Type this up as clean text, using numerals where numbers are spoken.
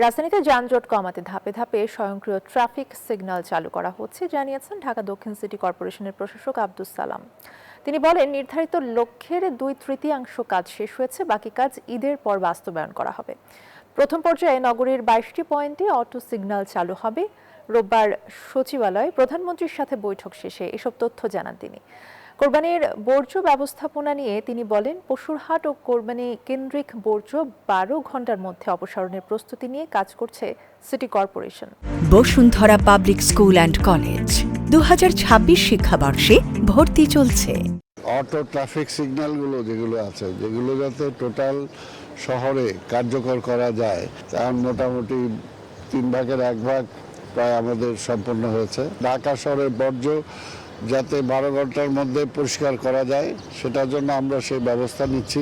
রাজধানীতে যানজট কমাতে ধাপে ধাপে স্বয়ংক্রিয় ট্রাফিক সিগন্যাল চালু করা হচ্ছে জানিয়েছেন ঢাকা দক্ষিণ সিটি কর্পোরেশনের প্রশাসক আব্দুস সালাম। তিনি বলেন, নির্ধারিত লক্ষ্যের 2/3 কাজ শেষ হয়েছে, বাকি কাজ ঈদের পর বাস্তবায়ন করা হবে। প্রথম পর্যায়ে নগরীর 22টি পয়েন্টে অটো সিগন্যাল চালু হবে। রোববার সচিবালয়ে প্রধানমন্ত্রীর সাথে বৈঠক শেষে এসব তথ্য জানান তিনি। কোরবানির বর্জ্য ব্যবস্থাপনা নিয়ে তিনি বলেন, পশুরহাট ও কোরবানি কেন্দ্রিক বর্জ্য 12 ঘন্টার মধ্যে অপসারণের প্রস্তুতি নিয়ে কাজ করছে city corporation. Bashundhara public school and college 2026 শিক্ষাবর্ষে ভর্তি চলছে। অটো ট্রাফিক সিগন্যালগুলো যেগুলো আছে, যেগুলো যাতে টোটাল শহরে কার্যকর করা যায়, তার মোটামুটি 1/3 প্রায় আমাদের সম্পন্ন হয়েছে। ঢাকা শহরের বর্জ্য যাতে 12 ঘন্টার মধ্যে পরিষ্কার করা যায়, সেটার জন্য আমরা সেই ব্যবস্থা নিচ্ছি।